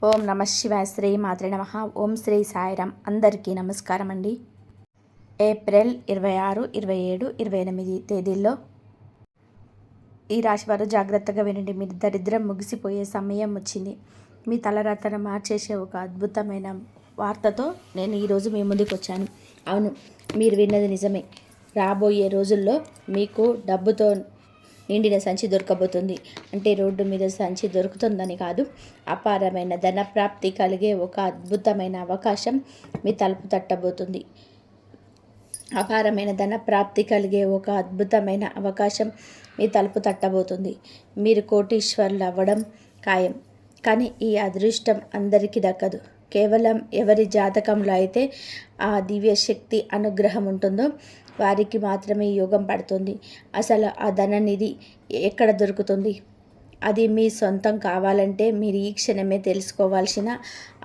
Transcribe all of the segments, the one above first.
ఓం నమ శివాయ. శ్రీ మాత్రే నమ. ఓం శ్రీ సాయిరామ్. అందరికీ నమస్కారం అండి. ఏప్రిల్ 26, 27, 28 తేదీల్లో ఈ రాశి వారు జాగ్రత్తగా వినండి. మీ దరిద్రం ముగిసిపోయే సమయం వచ్చింది. మీ తలరాతను మార్చేసే ఒక అద్భుతమైన వార్తతో నేను ఈరోజు మీ ముందుకు వచ్చాను. అవును, మీరు విన్నది నిజమే. రాబోయే రోజుల్లో మీకు డబ్బుతో నిండిన సంచి దొరకబోతుంది. అంటే రోడ్డు మీద సంచి దొరుకుతుందని కాదు, అపారమైన ధనప్రాప్తి కలిగే ఒక అద్భుతమైన అవకాశం మీ తలుపు తట్టబోతుంది. అపారమైన ధనప్రాప్తి కలిగే ఒక అద్భుతమైన అవకాశం మీ తలుపు తట్టబోతుంది. మీరు కోటీశ్వరులు అవ్వడం ఖాయం. కానీ ఈ అదృష్టం అందరికీ దక్కదు. కేవలం ఎవరి జాతకంలో అయితే ఆ దివ్య శక్తి అనుగ్రహం ఉంటుందో వారికి మాత్రమే యోగం పడుతుంది. అసలు ఆ ధననిధి ఎక్కడ దొరుకుతుంది? అది మీ సొంతం కావాలంటే మీరు ఈ క్షణమే తెలుసుకోవాల్సిన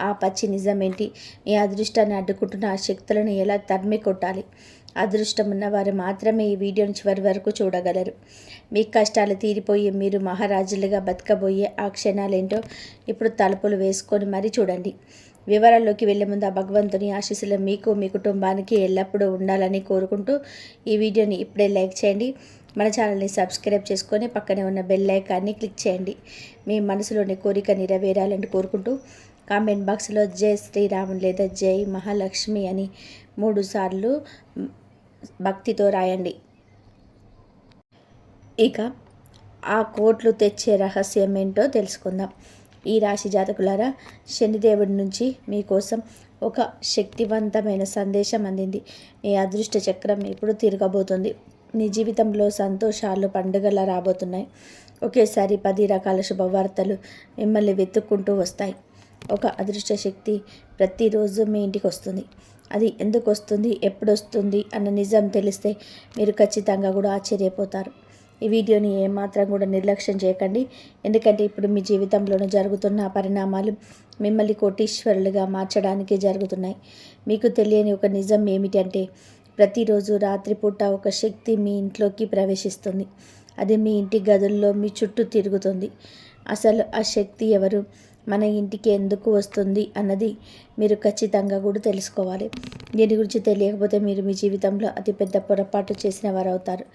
ఆ పచ్చి నిజమేంటి? మీ అదృష్టాన్ని అడ్డుకుంటున్న ఆ శక్తులను ఎలా తరిమి కొట్టాలి? అదృష్టం ఉన్నవారు మాత్రమే ఈ వీడియోని చివరి వరకు చూడగలరు. మీ కష్టాలు తీరిపోయి మీరు మహారాజులుగా బతకబోయే ఆ క్షణాలేంటో ఇప్పుడు తలుపులు వేసుకొని మరీ చూడండి. వివరాల్లోకి వెళ్ళే ముందు ఆ భగవంతుని ఆశీస్సులు మీకు, మీ కుటుంబానికి ఎల్లప్పుడూ ఉండాలని కోరుకుంటూ ఈ వీడియోని ఇప్పుడే లైక్ చేయండి. మన ఛానల్ని సబ్స్క్రైబ్ చేసుకొని పక్కనే ఉన్న బెల్ ఐకాన్ని క్లిక్ చేయండి. మీ మనసులోని కోరిక నెరవేరాలని కోరుకుంటూ కామెంట్ బాక్స్లో జై శ్రీరామ్ లేదా జై మహాలక్ష్మి అని 3 సార్లు భక్తితో రాయండి. ఇక ఆ కోట్లు తెచ్చే రహస్యం ఏంటో తెలుసుకుందాం. ఈ రాశి జాతకులారా, శనిదేవుడి నుంచి మీకోసం ఒక శక్తివంతమైన సందేశం అందింది. మీ అదృష్ట చక్రం ఇప్పుడు తిరగబోతుంది. మీ జీవితంలో సంతోషాలు పండుగలా రాబోతున్నాయి. ఒకేసారి 10 రకాల శుభవార్తలు మిమ్మల్ని వెతుక్కుంటూ వస్తాయి. ఒక అదృష్ట శక్తి ప్రతిరోజు మీ ఇంటికి వస్తుంది. అది ఎందుకు వస్తుంది, ఎప్పుడు వస్తుంది అన్న నిజం తెలిస్తే మీరు ఖచ్చితంగా కూడా ఆశ్చర్యపోతారు. ఈ వీడియోని ఏమాత్రం కూడా నిర్లక్ష్యం చేయకండి. ఎందుకంటే ఇప్పుడు మీ జీవితంలోనూ జరుగుతున్న పరిణామాలు మిమ్మల్ని కోటీశ్వరులుగా మార్చడానికి జరుగుతున్నాయి. మీకు తెలియని ఒక నిజం ఏమిటంటే, ప్రతిరోజు రాత్రిపూట ఒక శక్తి మీ ఇంట్లోకి ప్రవేశిస్తుంది. అది మీ ఇంటి గదుల్లో మీ చుట్టూ తిరుగుతుంది. అసలు ఆ శక్తి ఎవరు, మన ఇంటికి ఎందుకు వస్తుంది అన్నది మీరు ఖచ్చితంగా కూడా తెలుసుకోవాలి. దీని గురించి తెలియకపోతే మీరు మీ జీవితంలో అతిపెద్ద పొరపాటు చేసిన వారు అవుతారు.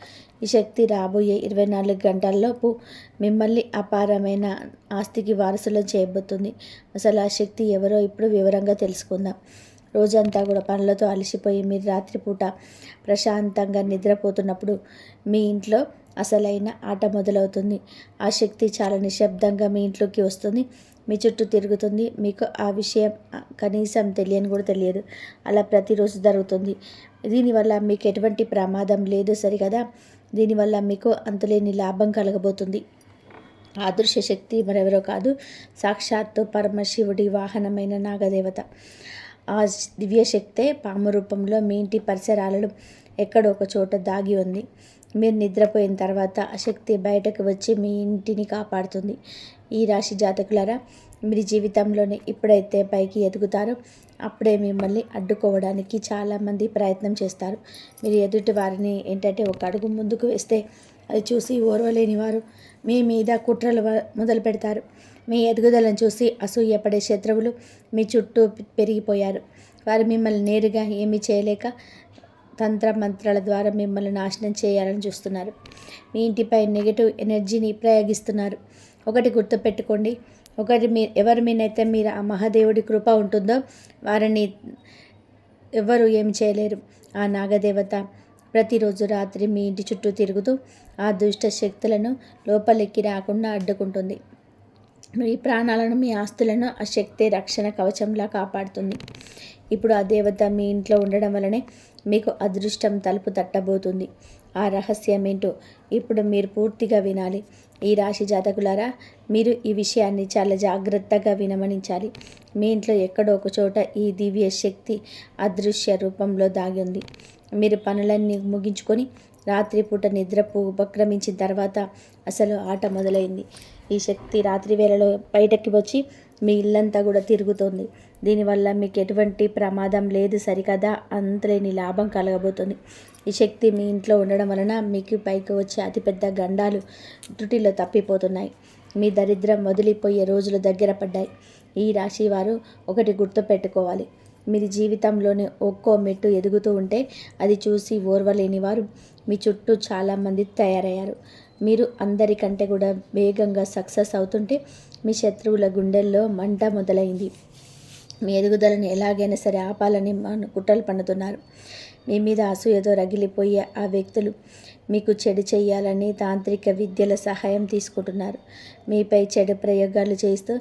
ఈ శక్తి రాబోయే 24 గంటల్లోపు మిమ్మల్ని అపారమైన ఆస్తికి వారసులను చేయబోతుంది. అసలు ఆ శక్తి ఎవరో ఇప్పుడు వివరంగా తెలుసుకుందాం. రోజంతా కూడా పనులతో అలసిపోయి మీరు రాత్రిపూట ప్రశాంతంగా నిద్రపోతున్నప్పుడు మీ ఇంట్లో అసలైన ఆట మొదలవుతుంది. ఆ శక్తి చాలా నిశ్శబ్దంగా మీ ఇంట్లోకి వస్తుంది, మీ చుట్టూ తిరుగుతుంది. మీకు ఆ విషయం కనీసం తెలియని కూడా తెలియదు. అలా ప్రతిరోజు జరుగుతుంది. దీనివల్ల మీకు ఎటువంటి ప్రమాదం లేదు సరికదా. దీనివల్ల మీకు అంతులేని లాభం కలగబోతుంది. ఆ అదృశ్య శక్తి మరెవరో కాదు, సాక్షాత్తు పరమశివుడి వాహనమైన నాగదేవత. ఆ దివ్యశక్తే పాము రూపంలో మీ ఇంటి పరిసరాలలో ఎక్కడో ఒక చోట దాగి ఉంది. మీరు నిద్రపోయిన తర్వాత ఆ శక్తి బయటకు వచ్చి మీ ఇంటిని కాపాడుతుంది. ఈ రాశి జాతకులారా, మీరు జీవితంలోనే ఎప్పుడైతే పైకి ఎదుగుతారో అప్పుడే మిమ్మల్ని అడ్డుకోవడానికి చాలామంది ప్రయత్నం చేస్తారు. మీరు ఎదుటి వారిని ఏంటంటే ఒక అడుగు ముందుకు వేస్తే అది చూసి ఓర్వలేని వారు మీ మీద కుట్రలు మొదలు పెడతారు. మీ ఎదుగుదలను చూసి అసూయపడే శత్రువులు మీ చుట్టూ పెరిగిపోయారు. వారు మిమ్మల్ని నేరుగా ఏమీ చేయలేక తంత్రమంత్రాల ద్వారా మిమ్మల్ని నాశనం చేయాలని చూస్తున్నారు. మీ ఇంటిపై నెగిటివ్ ఎనర్జీని ప్రయోగిస్తున్నారు. ఒకటి గుర్తుపెట్టుకోండి, ఎవరి మీదైతే మీరు ఆ మహాదేవుడి కృప ఉంటుందో వారిని ఎవరు ఏమి చేయలేరు. ఆ నాగదేవత ప్రతిరోజు రాత్రి మీ ఇంటి చుట్టూ తిరుగుతూ ఆ దుష్ట శక్తులను లోపలికి రాకుండా అడ్డుకుంటుంది. మీ ప్రాణాలను, మీ ఆస్తులను ఆ శక్తి రక్షణ కవచంలా కాపాడుతుంది. ఇప్పుడు ఆ దేవత మీ ఇంట్లో ఉండడం వలనే మీకు అదృష్టం తలుపు తట్టబోతుంది. ఆ రహస్యం ఏంటో ఇప్పుడు మీరు పూర్తిగా వినాలి. ఈ రాశి జాతకులారా, మీరు ఈ విషయాన్ని చాలా జాగ్రత్తగా వినమనించాలి. మీ ఇంట్లో ఎక్కడో ఒక చోట ఈ దివ్య శక్తి అదృశ్య రూపంలో దాగి ఉంది. మీరు పనులన్నీ ముగించుకొని రాత్రిపూట నిద్రకు ఉపక్రమించిన తర్వాత అసలు ఆట మొదలైంది. ఈ శక్తి రాత్రి వేళలో బయటకి వచ్చి మీ ఇల్లంతా కూడా తిరుగుతుంది. దీనివల్ల మీకు ఎటువంటి ప్రమాదం లేదు సరికదా, అంతలేని లాభం కలగబోతుంది. ఈ శక్తి మీ ఇంట్లో ఉండడం వలన మీకు పైకి వచ్చే అతిపెద్ద గండాలు త్రుటిలో తప్పిపోతున్నాయి. మీ దరిద్రం వదిలిపోయే రోజులు దగ్గర పడ్డాయి. ఈ రాశి వారు ఒకటి గుర్తుపెట్టుకోవాలి. మీరు జీవితంలోనే ఒక్కో మెట్టు ఎదుగుతూ ఉంటే అది చూసి ఓర్వలేని వారు మీ చుట్టూ చాలామంది తయారయ్యారు. మీరు అందరికంటే కూడా వేగంగా సక్సెస్ అవుతుంటే మీ శత్రువుల గుండెల్లో మంట మొదలైంది. మీ ఎదుగుదలను ఎలాగైనా సరే ఆపాలని కుట్రలు పన్నుతున్నారు. మీ మీద అసూయతో రగిలిపోయే ఆ వ్యక్తులు మీకు చెడు చేయాలని తాంత్రిక విద్యల సహాయం తీసుకుంటున్నారు. మీపై చెడు ప్రయోగాలు చేస్తూ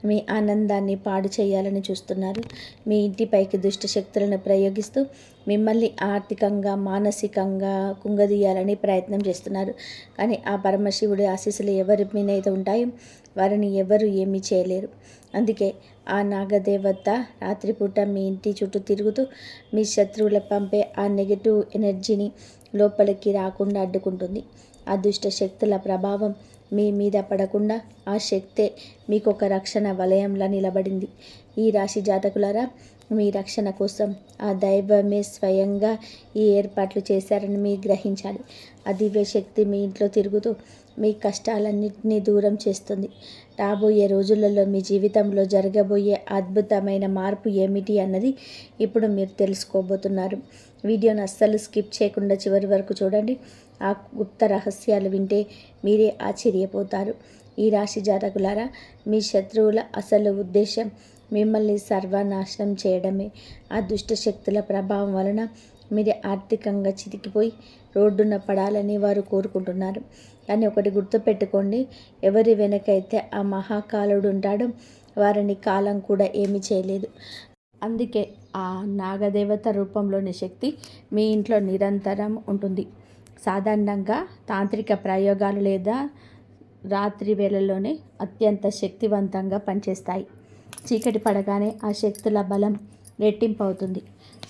మీ ఆనందాన్ని పాడు చేయాలని చూస్తున్నారు. మీ ఇంటిపైకి దుష్ట శక్తులను ప్రయోగిస్తూ మిమ్మల్ని ఆర్థికంగా మానసికంగా కుంగదీయాలని ప్రయత్నం చేస్తున్నారు. కానీ ఆ పరమశివుడి ఆశీస్సులు ఎవరి మీదైతే ఉంటాయో వారిని ఎవరు ఏమీ చేయలేరు. అందుకే ఆ నాగదేవత రాత్రిపూట మీ ఇంటి చుట్టూ తిరుగుతూ మీ శత్రువుల పంపే ఆ నెగిటివ్ ఎనర్జీని లోపలికి రాకుండా అడ్డుకుంటుంది. ఆ దుష్ట శక్తుల ప్రభావం మీ మీద పడకుండా ఆ శక్తే మీకు ఒక రక్షణ వలయంలా నిలబడింది. ఈ రాశి జాతకులారా, మీ రక్షణ కోసం ఆ దైవమే స్వయంగా ఈ ఏర్పాట్లు చేశారని మీరు గ్రహించాలి. ఆ దివ్య శక్తి మీ ఇంట్లో తిరుగుతూ మీ కష్టాలన్నింటినీ దూరం చేస్తుంది. రాబోయే రోజులలో మీ జీవితంలో జరగబోయే అద్భుతమైన మార్పు ఏమిటి అన్నది ఇప్పుడు మీరు తెలుసుకోబోతున్నారు. వీడియోను అస్సలు స్కిప్ చేయకుండా చివరి వరకు చూడండి. ఆ గుప్త రహస్యాలు వింటే మీరే ఆశ్చర్యపోతారు. ఈ రాశి జాతకులారా, మీ శత్రువుల అసలు ఉద్దేశం మిమ్మల్ని సర్వనాశనం చేయడమే. ఆ దుష్ట శక్తుల ప్రభావం వలన మీరు ఆర్థికంగా చితికిపోయి రోడ్డున పడాలని వారు కోరుకుంటున్నారు. కానీ ఒకటి గుర్తుపెట్టుకోండి, ఎవరి వెనకైతే ఆ మహాకాలుడు ఉంటాడో వారిని కాలం కూడా ఏమీ చేయలేదు. అందుకే ఆ నాగదేవత రూపంలోని శక్తి మీ ఇంట్లో నిరంతరం ఉంటుంది. సాధారణంగా తాంత్రిక ప్రయోగాలు లేదా రాత్రి వేళల్లోనే అత్యంత శక్తివంతంగా పనిచేస్తాయి. చీకటి పడగానే ఆ శక్తుల బలం రెట్టింపు అవుతుంది.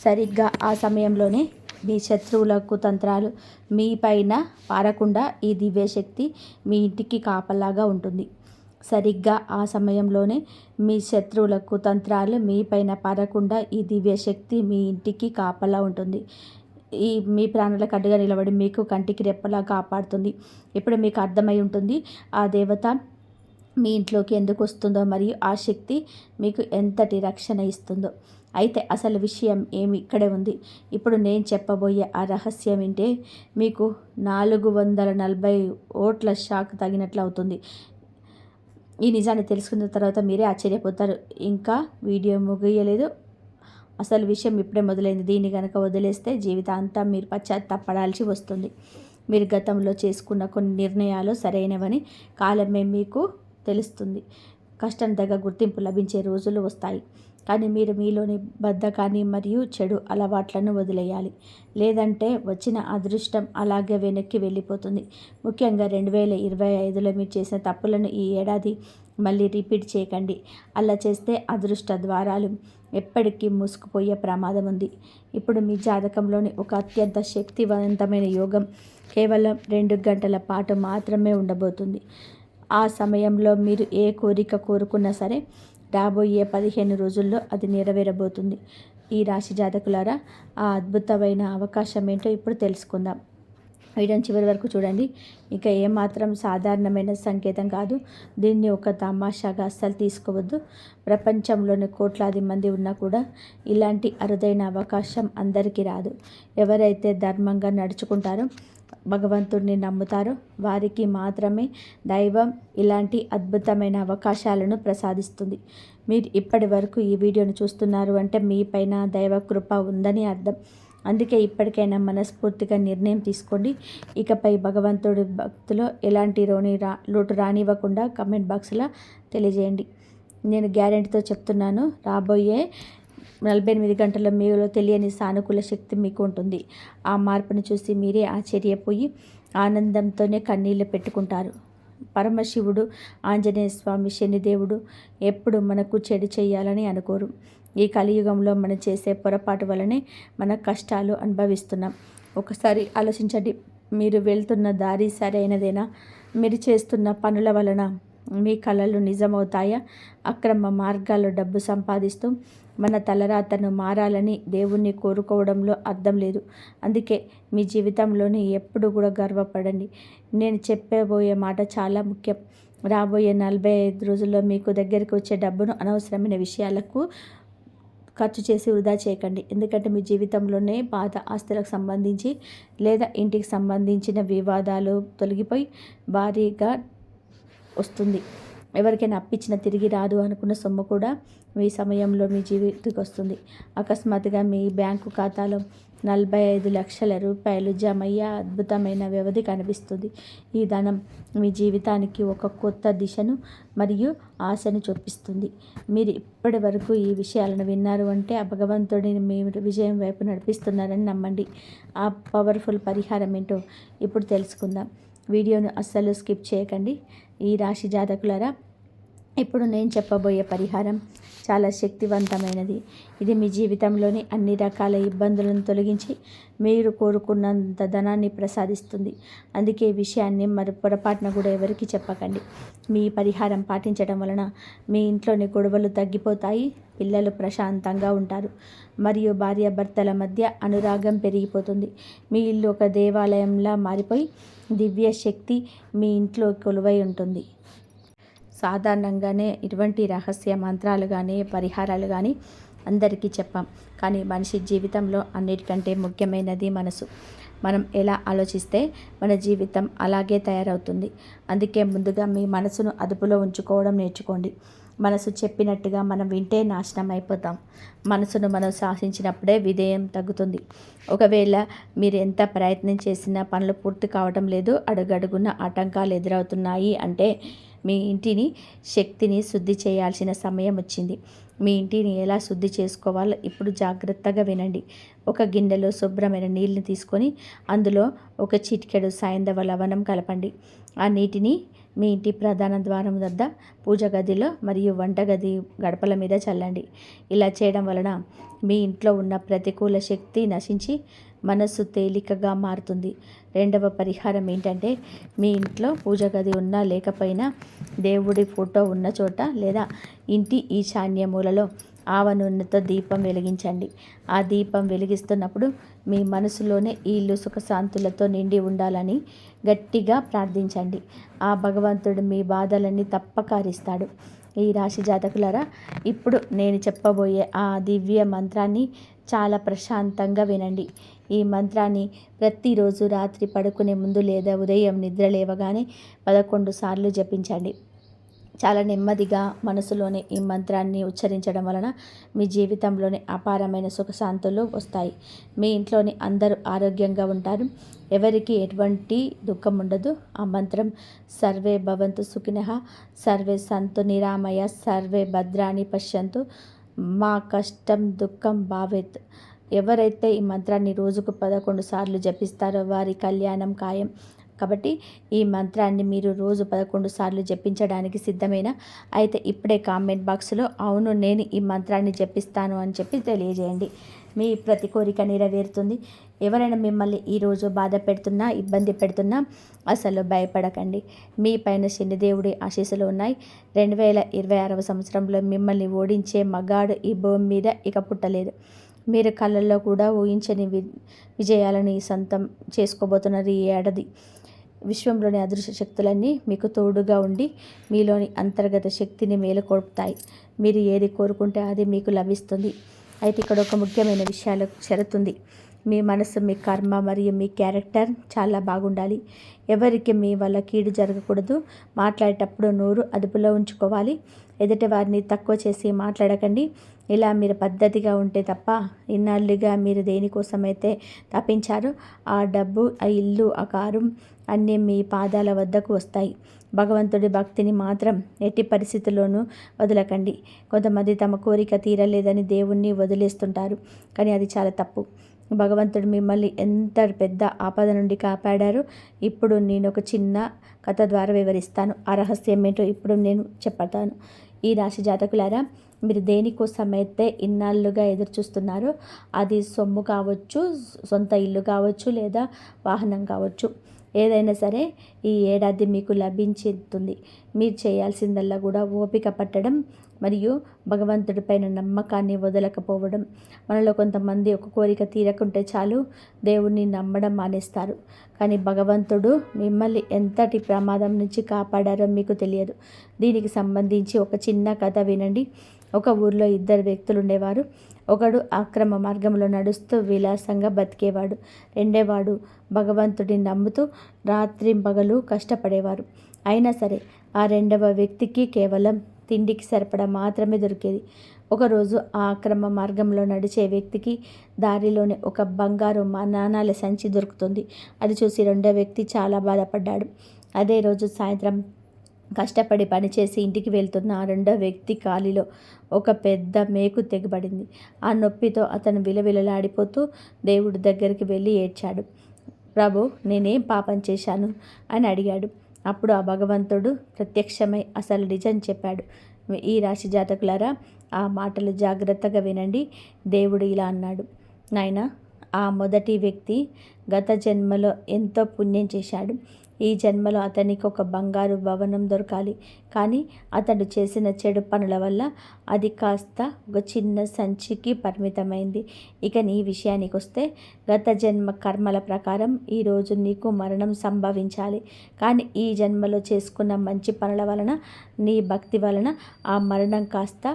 సరిగ్గా ఆ సమయంలోనే మీ శత్రువుల కుతంత్రాలు మీ పైన పారకుండా ఈ దివ్యశక్తి మీ ఇంటికి కాపలాగా ఉంటుంది. సరిగ్గా ఆ సమయంలోనే మీ శత్రువుల కుతంత్రాలు మీ పైన పారకుండా ఈ దివ్యశక్తి మీ ఇంటికి కాపలా ఉంటుంది. మీ ప్రాణాలకు అడ్డుగా నిలబడి మీకు కంటికి రెప్పలా కాపాడుతుంది. ఇప్పుడు మీకు అర్థమై ఉంటుంది ఆ దేవత మీ ఇంట్లోకి ఎందుకు వస్తుందో మరియు ఆ శక్తి మీకు ఎంతటి రక్షణ ఇస్తుందో. అయితే అసలు విషయం ఏమి ఇక్కడే ఉంది. ఇప్పుడు నేను చెప్పబోయే ఆ రహస్యం వింటే మీకు 440 ఓట్ల షాక్ తగినట్లు అవుతుంది. ఈ నిజాన్ని తెలుసుకున్న తర్వాత మీరే ఆశ్చర్యపోతారు. ఇంకా వీడియో ముగియలేదు. అసలు విషయం ఇప్పుడే మొదలైంది. దీన్ని కనుక వదిలేస్తే జీవితాంతం మీరు పశ్చాత్తాపడాల్సి వస్తుంది. మీరు గతంలో చేసుకున్న కొన్ని నిర్ణయాలు సరైనవని కాలమే మీకు తెలుస్తుంది. కష్టం తగ్గ గుర్తింపు లభించే రోజులు వస్తాయి. కానీ మీరు మీలోని బద్ధకాన్ని మరియు చెడు అలవాట్లను వదిలేయాలి. లేదంటే వచ్చిన అదృష్టం అలాగే వెనక్కి వెళ్ళిపోతుంది. ముఖ్యంగా 2025లో మీరు చేసిన తప్పులను ఈ ఏడాది మళ్ళీ రిపీట్ చేయకండి. అలా చేస్తే అదృష్ట ద్వారాలు ఎప్పటికీ మూసుకుపోయే ప్రమాదం ఉంది. ఇప్పుడు మీ జాతకంలోని ఒక అత్యంత శక్తివంతమైన యోగం కేవలం 2 గంటల పాటు మాత్రమే ఉండబోతుంది. ఆ సమయంలో మీరు ఏ కోరిక కోరుకున్నా సరే రాబోయే 15 రోజుల్లో అది నెరవేరబోతుంది. ఈ రాశి జాతకులారా, ఆ అద్భుతమైన అవకాశం ఏంటో ఇప్పుడు తెలుసుకుందాం. వీడియోని చివరి వరకు చూడండి. ఇక ఏమాత్రం సాధారణమైన సంకేతం కాదు. దీన్ని ఒక తమాషాగా అస్సలు తీసుకోవద్దు. ప్రపంచంలోని కోట్లాది మంది ఉన్నా కూడా ఇలాంటి అరుదైన అవకాశం అందరికీ రాదు. ఎవరైతే ధర్మంగా నడుచుకుంటారో, భగవంతుడిని నమ్ముతారో వారికి మాత్రమే దైవం ఇలాంటి అద్భుతమైన అవకాశాలను ప్రసాదిస్తుంది. మీరు ఇప్పటి వరకు ఈ వీడియోను చూస్తున్నారు అంటే మీ పైన దైవ కృప ఉందని అర్థం. అందుకే ఇప్పటికైనా మనస్ఫూర్తిగా నిర్ణయం తీసుకోండి. ఇకపై భగవంతుడి భక్తిలో ఎలాంటి లోటు రానివ్వకుండా కమెంట్ బాక్స్లో తెలియజేయండి. నేను గ్యారెంటీతో చెప్తున్నాను, రాబోయే 48 గంటల మీలో తెలియని సానుకూల శక్తి మీకు ఉంటుంది. ఆ మార్పును చూసి మీరే ఆశ్చర్యపోయి ఆనందంతోనే కన్నీళ్లు పెట్టుకుంటారు. పరమశివుడు, ఆంజనేయ స్వామి, శనిదేవుడు ఎప్పుడు మనకు చెడు చేయాలని అనుకోరు. ఈ కలియుగంలో మనం చేసే పొరపాటు వలనే మన కష్టాలు అనుభవిస్తున్నాం. ఒకసారి ఆలోచించండి, మీరు వెళ్తున్న దారి సరైనదేనా? మీరు చేస్తున్న పనుల వలన మీ కలలు నిజమవుతాయా? అక్రమ మార్గాల్లో డబ్బు సంపాదిస్తూ మన తలరాతను మారాలని దేవుణ్ణి కోరుకోవడంలో అర్థం లేదు. అందుకే మీ జీవితంలోని ఎప్పుడు కూడా గర్వపడండి. నేను చెప్పబోయే మాట చాలా ముఖ్యం. రాబోయే 45 రోజుల్లో మీకు దగ్గరికి వచ్చే డబ్బును అనవసరమైన విషయాలకు ఖర్చు చేసి వృధా చేయకండి. ఎందుకంటే మీ జీవితంలోనే పాత ఆస్తులకు సంబంధించి లేదా ఇంటికి సంబంధించిన వివాదాలు తొలగిపోయి భారీగా వస్తుంది. ఎవరికైనా అప్పిచ్చినా తిరిగి రాదు అనుకున్న సొమ్ము కూడా మీ సమయంలో మీ జీవితానికి వస్తుంది. అకస్మాత్తుగా మీ బ్యాంకు ఖాతాలో 45 లక్షల రూపాయలు జమయ్యే అద్భుతమైన వ్యవధి కనిపిస్తుంది. ఈ ధనం మీ జీవితానికి ఒక కొత్త దిశను మరియు ఆశను చూపిస్తుంది. మీరు ఇప్పటి వరకు ఈ విషయాలను విన్నారు అంటే ఆ భగవంతుడిని మీరు విజయం వైపు నడిపిస్తున్నారని నమ్మండి. ఆ పవర్ఫుల్ పరిహారం ఏంటో ఇప్పుడు తెలుసుకుందాం. వీడియోను అస్సలు స్కిప్ చేయకండి. ఈ రాశి జాతకులారా, ఇప్పుడు నేను చెప్పబోయే పరిహారం చాలా శక్తివంతమైనది. ఇది మీ జీవితంలోని అన్ని రకాల ఇబ్బందులను తొలగించి మీరు కోరుకున్నంత ధనాన్ని ప్రసాదిస్తుంది. అందుకే ఈ విషయాన్ని పొరపాటున కూడా ఎవరికి చెప్పకండి. మీ పరిహారం పాటించడం వలన మీ ఇంట్లోని గొడవలు తగ్గిపోతాయి, పిల్లలు ప్రశాంతంగా ఉంటారు మరియు భార్యాభర్తల మధ్య అనురాగం పెరిగిపోతుంది. మీ ఇల్లు ఒక దేవాలయంలా మారిపోయి దివ్య శక్తి మీ ఇంట్లో కొలువై ఉంటుంది. సాధారణంగానే ఇటువంటి రహస్య మంత్రాలు కానీ పరిహారాలు కానీ అందరికీ చెప్పాం. కానీ మనిషి జీవితంలో అన్నిటికంటే ముఖ్యమైనది మనసు. మనం ఎలా ఆలోచిస్తే మన జీవితం అలాగే తయారవుతుంది. అందుకే ముందుగా మీ మనసును అదుపులో ఉంచుకోవడం నేర్చుకోండి. మనసు చెప్పినట్టుగా మనం వింటే నాశనం అయిపోతాం. మనసును మనం శాసించినప్పుడే విధేయం తగ్గుతుంది. ఒకవేళ మీరు ఎంత ప్రయత్నం చేసినా పనులు పూర్తి కావడం లేదు, అడుగడుగున ఆటంకాలు ఎదురవుతున్నాయి అంటే మీ ఇంటిని శక్తిని శుద్ధి చేయాల్సిన సమయం వచ్చింది. మీ ఇంటిని ఎలా శుద్ధి చేసుకోవాలో ఇప్పుడు జాగ్రత్తగా వినండి. ఒక గిన్నెలో శుభ్రమైన నీళ్ళని తీసుకొని అందులో ఒక చిటికెడు సైంధవ లవణం కలపండి. ఆ నీటిని మీ ఇంటి ప్రధాన ద్వారం వద్ద, పూజ గదిలో మరియు వంటగది గడపల మీద చల్లండి. ఇలా చేయడం వలన మీ ఇంట్లో ఉన్న ప్రతికూల శక్తి నశించి మనస్సు తేలికగా మారుతుంది. రెండవ పరిహారం ఏంటంటే, మీ ఇంట్లో పూజ గది ఉన్నా లేకపోయినా దేవుడి ఫోటో ఉన్న చోట లేదా ఇంటి ఈశాన్య మూలలో ఆవ నూనెతో దీపం వెలిగించండి. ఆ దీపం వెలిగిస్తున్నప్పుడు మీ మనసులోనే ఈ ఇల్లు సుఖశాంతులతో నిండి ఉండాలని గట్టిగా ప్రార్థించండి. ఆ భగవంతుడు మీ బాధలన్నీ తప్పక హరిస్తాడు. ఈ రాశి జాతకులారా, ఇప్పుడు నేను చెప్పబోయే ఆ దివ్య మంత్రాన్ని చాలా ప్రశాంతంగా వినండి. ఈ మంత్రాన్ని ప్రతిరోజు రాత్రి పడుకునే ముందు లేదా ఉదయం నిద్ర లేవగానే 11 సార్లు జపించండి. చాలా నెమ్మదిగా మనసులోనే ఈ మంత్రాన్ని ఉచ్చరించడం వలన మీ జీవితంలోని అపారమైన సుఖశాంతులు వస్తాయి. మీ ఇంట్లోని అందరూ ఆరోగ్యంగా ఉంటారు. ఎవరికి ఎటువంటి దుఃఖం ఉండదు. ఆ మంత్రం సర్వే భవంతు సుఖినః, సర్వే సంతు నిరామయ, సర్వే భద్రాణి పశ్యంతు, మా కష్టం దుఃఖం భావేత్. ఎవరైతే ఈ మంత్రాన్ని రోజుకు 11 సార్లు జపిస్తారో వారి కళ్యాణం ఖాయం. కాబట్టి ఈ మంత్రాన్ని మీరు రోజు 11 సార్లు జపించడానికి సిద్ధమేనా? అయితే ఇప్పుడే కామెంట్ బాక్స్లో అవును నేను ఈ మంత్రాన్ని జపిస్తాను అని చెప్పి తెలియజేయండి. మీ ప్రతి కోరిక నెరవేరుతుంది. ఎవరైనా మిమ్మల్ని ఈరోజు బాధ పెడుతున్నా, ఇబ్బంది పెడుతున్నా అసలు భయపడకండి. మీ పైన శనిదేవుడి ఆశీస్సులు ఉన్నాయి. 2026వ సంవత్సరంలో మిమ్మల్ని ఓడించే మగాడు ఈ భూమి మీద ఇక పుట్టలేదు. మీరు కళ్ళల్లో కూడా ఊహించని విజయాలని సొంతం చేసుకోబోతున్నారు ఈ ఏడాది. విశ్వంలోని అదృశ్య శక్తులన్నీ మీకు తోడుగా ఉండి మీలోని అంతర్గత శక్తిని మేలుకొల్పుతాయి. మీరు ఏది కోరుకుంటే అది మీకు లభిస్తుంది. అయితే ఇక్కడ ఒక ముఖ్యమైన విషయాలు షరతుంది. మీ మనసు, మీ కర్మ మరియు మీ క్యారెక్టర్ చాలా బాగుండాలి. ఎవరికి మీ వల్ల కీడు జరగకూడదు. మాట్లాడేటప్పుడు నోరు అదుపులో ఉంచుకోవాలి. ఎదుటి వారిని తక్కువ చేసి మాట్లాడకండి. ఇలా మీరు పద్ధతిగా ఉంటే తప్ప ఇన్నాళ్ళుగా మీరు దేనికోసమైతే తప్పించారో ఆ డబ్బు, ఆ ఇల్లు, ఆ కారు అన్నీ మీ పాదాల వద్దకు వస్తాయి. భగవంతుడి భక్తిని మాత్రం ఎట్టి పరిస్థితుల్లోనూ వదలకండి. కొంతమంది తమ కోరిక తీరలేదని దేవుణ్ణి వదిలేస్తుంటారు, కానీ అది చాలా తప్పు. భగవంతుడు మిమ్మల్ని ఎంత పెద్ద ఆపద నుండి కాపాడారో ఇప్పుడు నేను ఒక చిన్న కథ ద్వారా వివరిస్తాను. ఆ రహస్యం ఏంటో ఇప్పుడు నేను చెప్తాను. ఈ రాశి జాతకులారా, మీరు దేనికోసమైతే ఇన్నాళ్ళుగా ఎదురు చూస్తున్నారో అది సొమ్ము కావచ్చు, సొంత ఇల్లు కావచ్చు, లేదా వాహనం కావచ్చు, ఏదైనా సరే ఈ ఏడాది మీకు లభించుతుంది. మీరు చేయాల్సిందల్లా కూడా ఓపిక పట్టడం మరియు భగవంతుడిపైన నమ్మకాన్ని వదలకపోవడం. మనలో కొంతమంది ఒక కోరిక తీరకుంటే చాలు దేవుణ్ణి నమ్మడం మానేస్తారు. కానీ భగవంతుడు మిమ్మల్ని ఎంతటి ప్రమాదం నుంచి కాపాడారో మీకు తెలియదు. దీనికి సంబంధించి ఒక చిన్న కథ వినండి. ఒక ఊర్లో ఇద్దరు వ్యక్తులు ఉండేవారు. ఒకడు అక్రమ మార్గంలో నడుస్తూ విలాసంగా బతికేవాడు. రెండేవాడు భగవంతుడిని నమ్ముతూ రాత్రింపగలు కష్టపడేవారు. అయినా సరే ఆ రెండవ వ్యక్తికి కేవలం తిండికి సరిపడా మాత్రమే దొరికేది. ఒకరోజు ఆ అక్రమ మార్గంలో నడిచే వ్యక్తికి దారిలోనే ఒక బంగారు నాణాల సంచి దొరుకుతుంది. అది చూసి రెండో వ్యక్తి చాలా బాధపడ్డాడు. అదే రోజు సాయంత్రం కష్టపడి పనిచేసి ఇంటికి వెళ్తున్న ఆ రెండో వ్యక్తి కాలిలో ఒక పెద్ద మేకు తెగబడింది. ఆ నొప్పితో అతను విలవిలలాడిపోతూ దేవుడి దగ్గరికి వెళ్ళి ఏడ్చాడు. ప్రభు, నేనేం పాపం చేశాను అని అడిగాడు. అప్పుడు ఆ భగవంతుడు ప్రత్యక్షమై అసలు నిజం చెప్పాడు. ఈ రాశి జాతకులారా, ఆ మాటలు జాగ్రత్తగా వినండి. దేవుడు ఇలా అన్నాడు, నాయనా, ఆ మొదటి వ్యక్తి గత జన్మలో ఎంతో పుణ్యం చేశాడు. ఈ జన్మలో అతనికి ఒక బంగారు భవనం దొరకాలి. కానీ అతడు చేసిన చెడు పనుల వల్ల అది కాస్త ఒక చిన్న సంచికి పరిమితమైంది. ఇక నీ విషయానికి వస్తే, గత జన్మ కర్మల ప్రకారం ఈరోజు నీకు మరణం సంభవించాలి. కానీ ఈ జన్మలో చేసుకున్న మంచి పనుల వలన, నీ భక్తి వలన ఆ మరణం కాస్త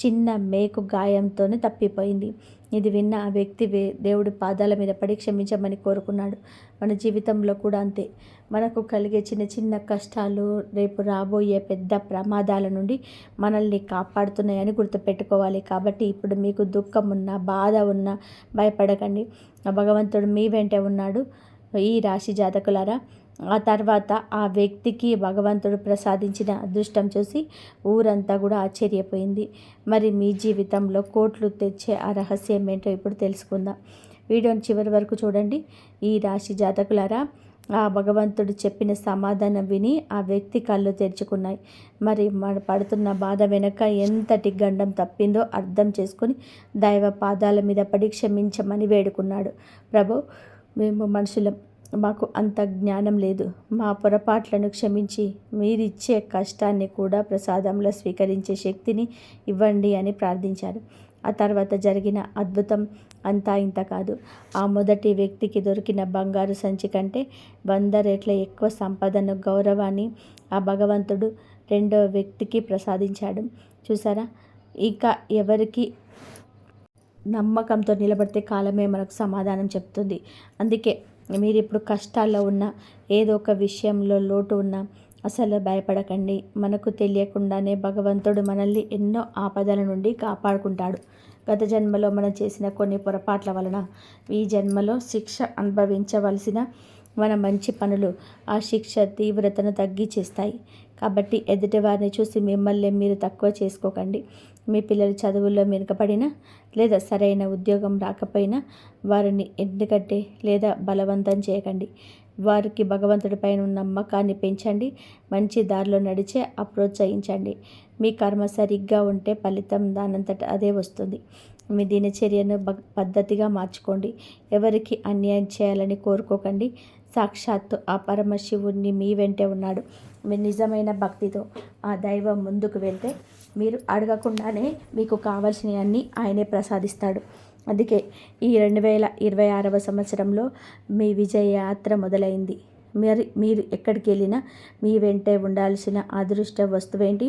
చిన్న మేకు గాయంతోనే తప్పిపోయింది. ఇది విన్న ఆ వ్యక్తి దేవుడి పాదాల మీద పడి క్షమించమని కోరుకున్నాడు. మన జీవితంలో కూడా అంతే. మనకు కలిగే చిన్న చిన్న కష్టాలు రేపు రాబోయే పెద్ద ప్రమాదాల నుండి మనల్ని కాపాడుతున్నాయని గుర్తుపెట్టుకోవాలి. కాబట్టి ఇప్పుడు మీకు దుఃఖం ఉన్నా, బాధ ఉన్నా భయపడకండి. భగవంతుడు మీ వెంటే ఉన్నాడు. ఈ రాశి జాతకులారా, ఆ తర్వాత ఆ వ్యక్తికి భగవంతుడు ప్రసాదించిన అదృష్టం చూసి ఊరంతా కూడా ఆశ్చర్యపోయింది. మరి మీ జీవితంలో కోట్లు తెచ్చే ఆ రహస్యం ఏంటో ఇప్పుడు తెలుసుకుందాం. వీడియోని చివరి వరకు చూడండి. ఈ రాశి జాతకులారా, ఆ భగవంతుడు చెప్పిన సమాధానం విని ఆ వ్యక్తి కళ్ళు తెరుచుకున్నాయి. మరి పడుతున్న బాధ వెనక ఎంతటి గండం తప్పిందో అర్థం చేసుకుని దైవ పాదాల మీద పడి క్షమించమని వేడుకున్నాడు. ప్రభు, మేము మనుషులం, మాకు అంత జ్ఞానం లేదు. మా పొరపాట్లను క్షమించి మీరిచ్చే కష్టాన్ని కూడా ప్రసాదంలో స్వీకరించే శక్తిని ఇవ్వండి అని ప్రార్థించారు. ఆ తర్వాత జరిగిన అద్భుతం అంతా ఇంత కాదు. ఆ మొదటి వ్యక్తికి దొరికిన బంగారు సంచి కంటే 100 రెట్ల ఎక్కువ సంపదను, గౌరవాన్ని ఆ భగవంతుడు రెండో వ్యక్తికి ప్రసాదించాడు. చూసారా? ఇంకా ఎవరికి నమ్మకంతో నిలబడితే కాలమే మనకు సమాధానం చెప్తుంది. అందుకే మీరు ఇప్పుడు కష్టాల్లో ఉన్న, ఏదో ఒక విషయంలో లోటు ఉన్నా అసలు భయపడకండి. మనకు తెలియకుండానే భగవంతుడు మనల్ని ఎన్నో ఆపదల నుండి కాపాడుకుంటాడు. గత జన్మలో మనం చేసిన కొన్ని పొరపాట్ల వలన ఈ జన్మలో శిక్ష అనుభవించవలసిన మన మంచి పనులు ఆ శిక్ష తీవ్రతను తగ్గించేస్తాయి. కాబట్టి ఎదుటివారిని చూసి మిమ్మల్ని మీరు తక్కువ చేసుకోకండి. మీ పిల్లలు చదువుల్లో మెరుగుపడినా లేదా సరైన ఉద్యోగం రాకపోయినా వారిని ఎందుకంటే లేదా బలవంతం చేయకండి. వారికి భగవంతుడిపైన నమ్మకాన్ని పెంచండి. మంచి దారిలో నడిచే ప్రోత్సహించండి. మీ కర్మ సరిగ్గా ఉంటే ఫలితం దానంతట అదే వస్తుంది. మీ దినచర్యను పద్ధతిగా మార్చుకోండి. ఎవరికి అన్యాయం చేయాలని కోరుకోకండి. సాక్షాత్తు ఆ పరమశివుణ్ణి మీ వెంటే ఉన్నాడు. మీరు నిజమైన భక్తితో ఆ దైవం ముందుకు వెళ్తే మీరు అడగకుండానే మీకు కావాల్సినవన్నీ ఆయనే ప్రసాదిస్తాడు. అందుకే ఈ 2026వ సంవత్సరంలో మీ విజయ యాత్ర మొదలైంది. మీరు ఎక్కడికి వెళ్ళినా మీ వెంటే ఉండాల్సిన అదృష్ట వస్తువేంటి,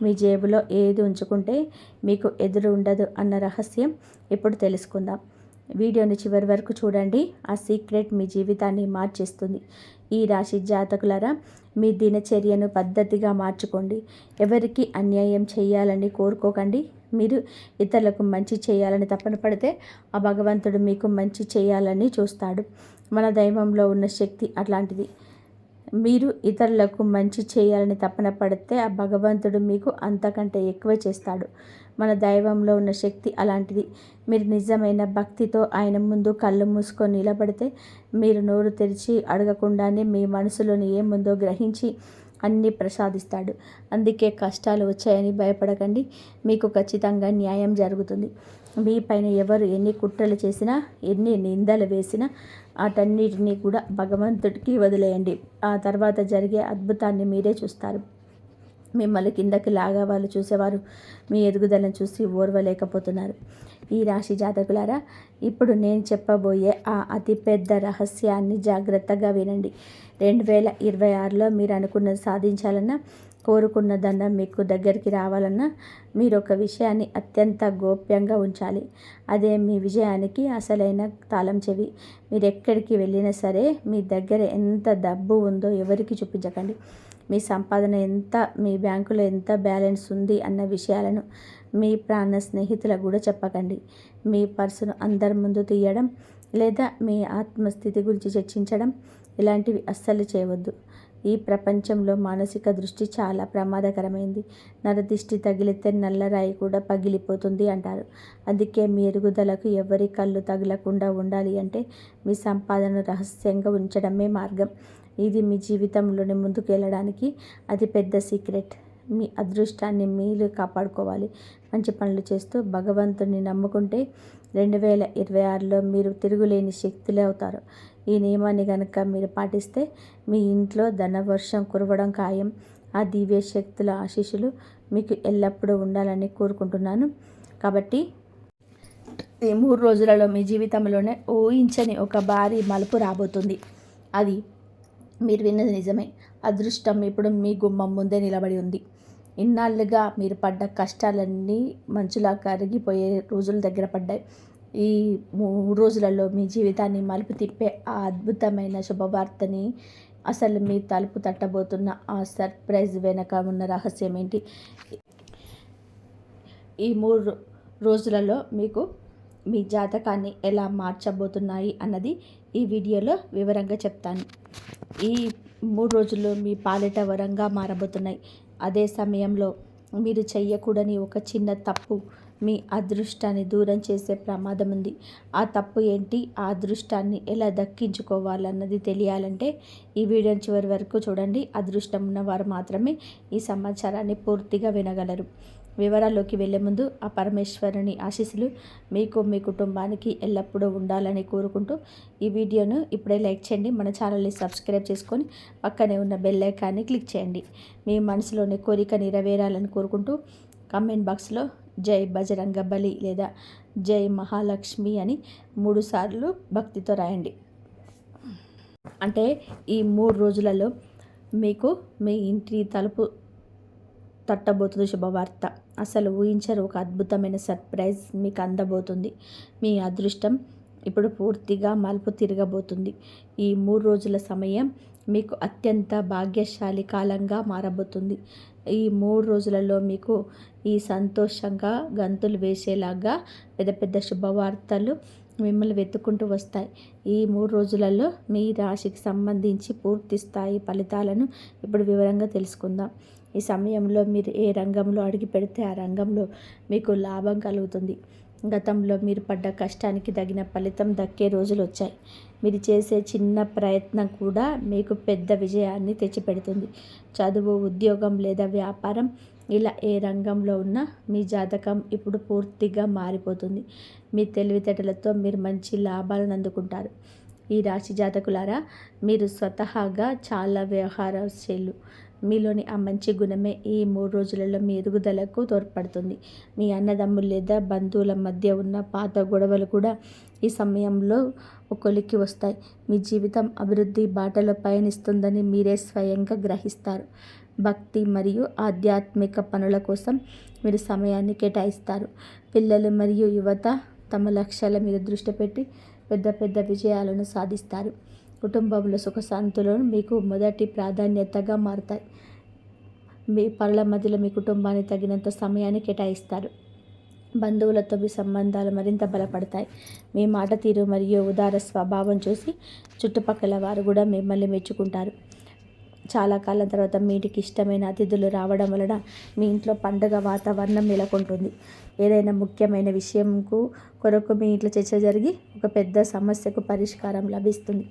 మీ జేబులో ఏది ఉంచుకుంటే మీకు ఎదురు ఉండదు అన్న రహస్యం ఇప్పుడు తెలుసుకుందాం. వీడియోని చివరి వరకు చూడండి. ఆ సీక్రెట్ మీ జీవితాన్ని మార్చేస్తుంది. ఈ రాశి జాతకులారా, మీ దినచర్యను పద్ధతిగా మార్చుకోండి. ఎవరికి అన్యాయం చేయాలని కోరుకోకండి. మీరు ఇతరులకు మంచి చేయాలని తపన పడితే ఆ భగవంతుడు మీకు మంచి చేయాలని చూస్తాడు. మన దైవంలో ఉన్న శక్తి అట్లాంటిది. మీరు ఇతరులకు మంచి చేయాలని తపన పడితే ఆ భగవంతుడు మీకు అంతకంటే ఎక్కువ చేస్తాడు. మన దైవంలో ఉన్న శక్తి అలాంటిది. మీరు నిజమైన భక్తితో ఆయన ముందు కళ్ళు మూసుకొని నిలబడితే మీరు నోరు తెరిచి అడగకుండానే మీ మనసులోని ఏముందో గ్రహించి అన్నీ ప్రసాదిస్తాడు. అందుకే కష్టాలు వచ్చాయని భయపడకండి. మీకు ఖచ్చితంగా న్యాయం జరుగుతుంది. మీ పైన ఎవరు ఎన్ని కుట్రలు చేసినా, ఎన్ని నిందలు వేసినా వాటన్నిటినీ కూడా భగవంతుడికి వదిలేయండి. ఆ తర్వాత జరిగే అద్భుతాన్ని మీరే చూస్తారు. మిమ్మల్ని కిందకి లాగా వాళ్ళు చూసేవారు మీ ఎదుగుదలను చూసి ఓర్వలేకపోతున్నారు. ఈ రాశి జాతకులారా, ఇప్పుడు నేను చెప్పబోయే ఆ అతిపెద్ద రహస్యాన్ని జాగ్రత్తగా వినండి. 2026లో మీరు అనుకున్నది సాధించాలన్నా, కోరుకున్నదన్నా, మీకు దగ్గరికి రావాలన్నా మీరు ఒక విషయాన్ని అత్యంత గోప్యంగా ఉంచాలి. అదే మీ విజయానికి అసలైన తాళం చెవి. మీరు ఎక్కడికి వెళ్ళినా సరే మీ దగ్గర ఎంత డబ్బు ఉందో ఎవరికి చూపించకండి. మీ సంపాదన ఎంత, మీ బ్యాంకులో ఎంత బ్యాలెన్స్ ఉంది అన్న విషయాలను మీ ప్రాణ స్నేహితులకు కూడా చెప్పకండి. మీ పర్సును అందరి ముందు తీయడం లేదా మీ ఆత్మస్థితి గురించి చర్చించడం ఇలాంటివి అస్సలు చేయవద్దు. ఈ ప్రపంచంలో మానసిక దృష్టి చాలా ప్రమాదకరమైంది. నరదిష్టి తగిలితే నల్లరాయి కూడా పగిలిపోతుంది అంటారు. అందుకే మీ ఎదుగుదలకు ఎవరి కళ్ళు తగలకుండా ఉండాలి అంటే మీ సంపాదన రహస్యంగా ఉంచడమే మార్గం. ఇది మీ జీవితంలోనే ముందుకు వెళ్ళడానికి అతిపెద్ద సీక్రెట్. మీ అదృష్టాన్ని మీరు కాపాడుకోవాలి. మంచి పనులు చేస్తూ భగవంతుని నమ్ముకుంటే 2026లో మీరు తిరుగులేని శక్తులే అవుతారు. ఈ నియమాన్ని కనుక మీరు పాటిస్తే మీ ఇంట్లో ధనవర్షం కురవడం ఖాయం. ఆ దివ్య శక్తుల ఆశీస్సులు మీకు ఎల్లప్పుడూ ఉండాలని కోరుకుంటున్నాను. కాబట్టి ఈ 3 రోజులలో మీ జీవితంలోనే ఊహించని ఒక భారీ మలుపు రాబోతుంది. అది మీరు విన్నది నిజమే. అదృష్టం ఇప్పుడు మీ గుమ్మం ముందే నిలబడి ఉంది. ఇన్నాళ్ళుగా మీరు పడ్డ కష్టాలన్నీ మంచులా కరిగిపోయే రోజుల దగ్గర పడ్డాయి. ఈ 3 రోజులలో మీ జీవితాన్ని మలుపు తిప్పే ఆ అద్భుతమైన శుభవార్తని, అసలు మీ తలుపు తట్టబోతున్న ఆ సర్ప్రైజ్ వెనక ఉన్న రహస్యం ఏంటి, ఈ 3 రోజులలో మీకు మీ జాతకాన్ని ఎలా మార్చబోతున్నాయి అన్నది ఈ వీడియోలో వివరంగా చెప్తాను. ఈ 3 రోజుల్లో మీ పాలిట వరంగా మారబోతున్నాయి. అదే సమయంలో మీరు చెయ్యకూడని ఒక చిన్న తప్పు మీ అదృష్టాన్ని దూరం చేసే ప్రమాదం ఉంది. ఆ తప్పు ఏంటి, ఆ అదృష్టాన్ని ఎలా దక్కించుకోవాలన్నది తెలియాలంటే ఈ వీడియోని చివరి వరకు చూడండి. అదృష్టం ఉన్నవారు మాత్రమే ఈ సమాచారాన్ని పూర్తిగా వినగలరు. వివరాల్లోకి వెళ్ళే ముందు ఆ పరమేశ్వరుని ఆశీస్సులు మీకు, మీ కుటుంబానికి ఎల్లప్పుడూ ఉండాలని కోరుకుంటూ ఈ వీడియోను ఇప్పుడే లైక్ చేయండి. మన ఛానల్ని సబ్స్క్రైబ్ చేసుకొని పక్కనే ఉన్న బెల్ ఐకాన్ని క్లిక్ చేయండి. మీ మనసులోని కోరిక నెరవేరాలని కోరుకుంటూ కామెంట్ బాక్స్లో జై బజరంగబలి లేదా జై మహాలక్ష్మి అని 3 సార్లు భక్తితో రాయండి. అంటే ఈ 3 రోజులలో మీకు మీ ఇంటి తలుపు తట్టబోతుంది శుభవార్త. అసలు ఊహించరు ఒక అద్భుతమైన సర్ప్రైజ్ మీకు అందబోతుంది. మీ అదృష్టం ఇప్పుడు పూర్తిగా మలుపు తిరగబోతుంది. ఈ 3 రోజుల సమయం మీకు అత్యంత భాగ్యశాలి కాలంగా మారబోతుంది. ఈ 3 రోజులలో మీకు ఈ సంతోషంగా గంతులు వేసేలాగా పెద్ద పెద్ద శుభవార్తలు మిమ్మల్ని వెతుక్కుంటూ వస్తాయి. ఈ 3 రోజులలో మీ రాశికి సంబంధించి పూర్తి స్థాయి ఫలితాలను ఇప్పుడు వివరంగా తెలుసుకుందాం. ఈ సమయంలో మీరు ఏ రంగంలో అడుగు పెడితే ఆ రంగంలో మీకు లాభం కలుగుతుంది. గతంలో మీరు పడ్డ కష్టానికి తగిన ఫలితం దక్కే రోజులు వచ్చాయి. మీరు చేసే చిన్న ప్రయత్నం కూడా మీకు పెద్ద విజయాన్ని తెచ్చిపెడుతుంది. చదువు, ఉద్యోగం లేదా వ్యాపారం ఇలా ఏ రంగంలో ఉన్నా మీ జాతకం ఇప్పుడు పూర్తిగా మారిపోతుంది. మీ తెలివితేటలతో మీరు మంచి లాభాలను అందుకుంటారు. ఈ రాశి జాతకులారా, మీరు స్వతహాగా చాలా వ్యవహారశీలు. మీలోని ఆ మంచి గుణమే ఈ 3 రోజులలో మీ ఎదుగుదలకు తోడ్పడుతుంది. మీ అన్నదమ్ములు లేదా బంధువుల మధ్య ఉన్న పాత గొడవలు కూడా ఈ సమయంలో కొలిక్కి వస్తాయి. మీ జీవితం అభివృద్ధి బాటలో పయనిస్తుందని మీరే స్వయంగా గ్రహిస్తారు. భక్తి మరియు ఆధ్యాత్మిక పనుల కోసం మీరు సమయాన్ని కేటాయిస్తారు. పిల్లలు మరియు యువత తమ లక్ష్యాల మీద దృష్టి పెట్టి పెద్ద పెద్ద విజయాలను సాధిస్తారు. కుటుంబంలో సుఖశాంతులు మీకు మొదటి ప్రాధాన్యతగా మారుతాయి. మీ పనుల మధ్యలో మీ కుటుంబాన్ని తగినంత సమయాన్ని కేటాయిస్తారు. బంధువులతో మీ సంబంధాలు మరింత బలపడతాయి. మీ మాట తీరు మరియు ఉదార స్వభావం చూసి చుట్టుపక్కల వారు కూడా మిమ్మల్ని మెచ్చుకుంటారు. చాలా కాలం తర్వాత మీ ఇంటికి ఇష్టమైన అతిథులు రావడం వలన మీ ఇంట్లో పండుగ వాతావరణం నెలకొంటుంది. ఏదైనా ముఖ్యమైన విషయంకు కొరకు మీ ఇంట్లో చర్చ జరిగి ఒక పెద్ద సమస్యకు పరిష్కారం లభిస్తుంది.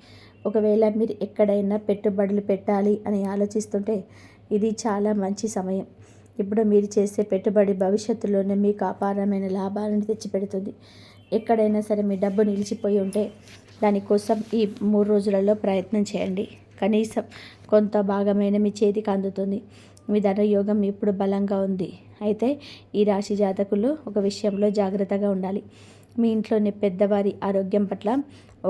ఒకవేళ మీరు ఎక్కడైనా పెట్టుబడులు పెట్టాలి అని ఆలోచిస్తుంటే ఇది చాలా మంచి సమయం. ఇప్పుడు మీరు చేసే పెట్టుబడి భవిష్యత్తులోనే మీకు అపారమైన లాభాలను తెచ్చిపెడుతుంది. ఎక్కడైనా సరే మీ డబ్బు నిలిచిపోయి ఉంటే దానికోసం ఈ 3 రోజులలో ప్రయత్నం చేయండి. కనీసం కొంత భాగమైన మీ చేతికి అందుతుంది. మీ ధనయోగం ఇప్పుడు బలంగా ఉంది. అయితే ఈ రాశి జాతకులు ఒక విషయంలో జాగ్రత్తగా ఉండాలి. మీ ఇంట్లోని పెద్దవారి ఆరోగ్యం పట్ల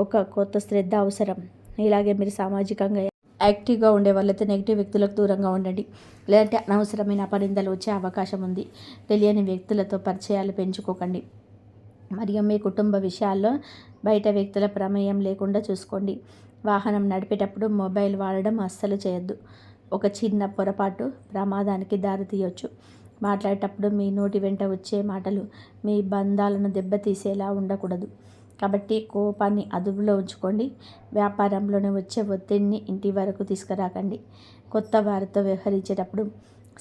ఒక కొత్త శ్రద్ధ అవసరం. ఇలాగే మీరు సామాజికంగా యాక్టివ్గా ఉండే వాళ్ళైతే నెగిటివ్ వ్యక్తులకు దూరంగా ఉండండి. లేదంటే అనవసరమైన అపనిందలు వచ్చే అవకాశం ఉంది. తెలియని వ్యక్తులతో పరిచయాలు పెంచుకోకండి. మరియు మీ కుటుంబ విషయాల్లో బయట వ్యక్తుల ప్రమేయం లేకుండా చూసుకోండి. వాహనం నడిపేటప్పుడు మొబైల్ వాడడం అస్సలు చేయొద్దు. ఒక చిన్న పొరపాటు ప్రమాదానికి దారితీయొచ్చు. మాట్లాడేటప్పుడు మీ నోటి వెంట వచ్చే మాటలు మీ బంధాలను దెబ్బతీసేలా ఉండకూడదు. కాబట్టి కోపాన్ని అదుపులో ఉంచుకోండి. వ్యాపారంలోనే వచ్చే ఒత్తిడిని ఇంటి వరకు తీసుకురాకండి. కొత్త వారితో వ్యవహరించేటప్పుడు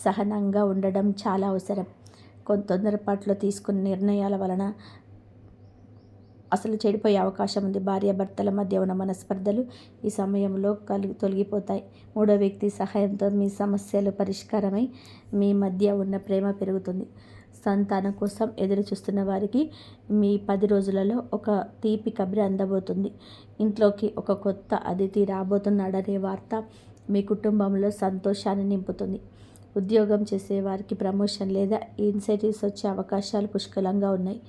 సహనంగా ఉండడం చాలా అవసరం. తొందరపాటులో తీసుకున్న నిర్ణయాల వలన అసలు చెడిపోయే అవకాశం ఉంది. భార్యాభర్తల మధ్య ఉన్న మనస్పర్ధలు ఈ సమయంలో తొలగిపోతాయి. మూడో వ్యక్తి సహాయంతో మీ సమస్యలు పరిష్కారమై మీ మధ్య ఉన్న ప్రేమ పెరుగుతుంది. సంతానం కోసం ఎదురు చూస్తున్న వారికి మీ 10 రోజులలో ఒక తీపి కబురు అందబోతుంది. ఇంట్లోకి ఒక కొత్త అతిథి రాబోతున్నాడనే వార్త మీ కుటుంబంలో సంతోషాన్ని నింపుతుంది. ఉద్యోగం చేసే వారికి ప్రమోషన్ లేదా ఇన్సెంటివ్స్ వచ్చే అవకాశాలు పుష్కలంగా ఉన్నాయి.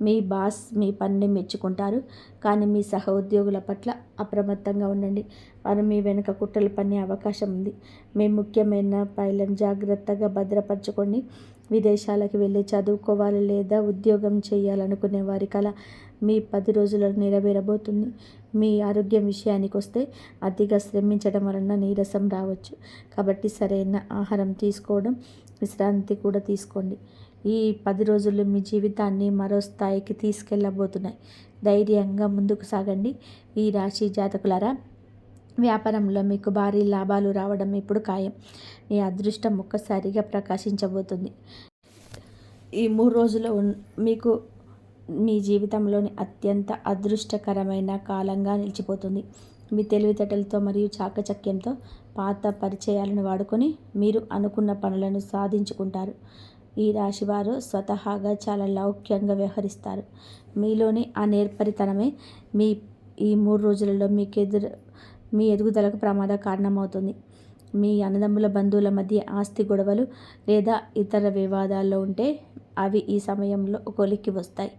మీ బాస్ మీ పనిని మెచ్చుకుంటారు, కానీ మీ సహ ఉద్యోగుల పట్ల అప్రమత్తంగా ఉండండి. వారు మీ వెనుక కుట్రలు పన్నే అవకాశం ఉంది. మీ ముఖ్యమైన ఫైళ్ళను జాగ్రత్తగా భద్రపరచుకోండి. విదేశాలకు వెళ్ళి చదువుకోవాలి లేదా ఉద్యోగం చేయాలనుకునే వారి కల మీ 10 రోజులలో నెరవేరబోతుంది. మీ ఆరోగ్యం విషయానికి వస్తే అతిగా శ్రమించడం వలన నీరసం రావచ్చు. కాబట్టి సరైన ఆహారం తీసుకోవడం, విశ్రాంతి కూడా తీసుకోండి. ఈ 10 రోజులు మీ జీవితాన్ని మరో స్థాయికి తీసుకెళ్ళబోతున్నాయి. ధైర్యంగా ముందుకు సాగండి. ఈ రాశి జాతకులారా, వ్యాపారంలో మీకు భారీ లాభాలు రావడం ఇప్పుడు ఖాయం. మీ అదృష్టం ఒక్కసారిగా ప్రకాశించబోతుంది. ఈ 3 రోజులు మీకు మీ జీవితంలోని అత్యంత అదృష్టకరమైన కాలంగా నిలిచిపోతుంది. మీ తెలివితేటలతో మరియు చాకచక్యంతో పాత పరిచయాలను వాడుకొని మీరు అనుకున్న పనులను సాధించుకుంటారు. ఈ రాశివారు స్వతహాగా చాలా లౌక్యంగా వ్యవహరిస్తారు. మీలోని ఆ నేర్పరితనమే ఈ 3 రోజులలో మీ ఎదుగుదలకు ప్రమాద కారణమవుతుంది. మీ అన్నదమ్ముల బంధువుల మధ్య ఆస్తి గొడవలు లేదా ఇతర వివాదాల్లో ఉంటే అవి ఈ సమయంలో కొలిక్కి వస్తాయి.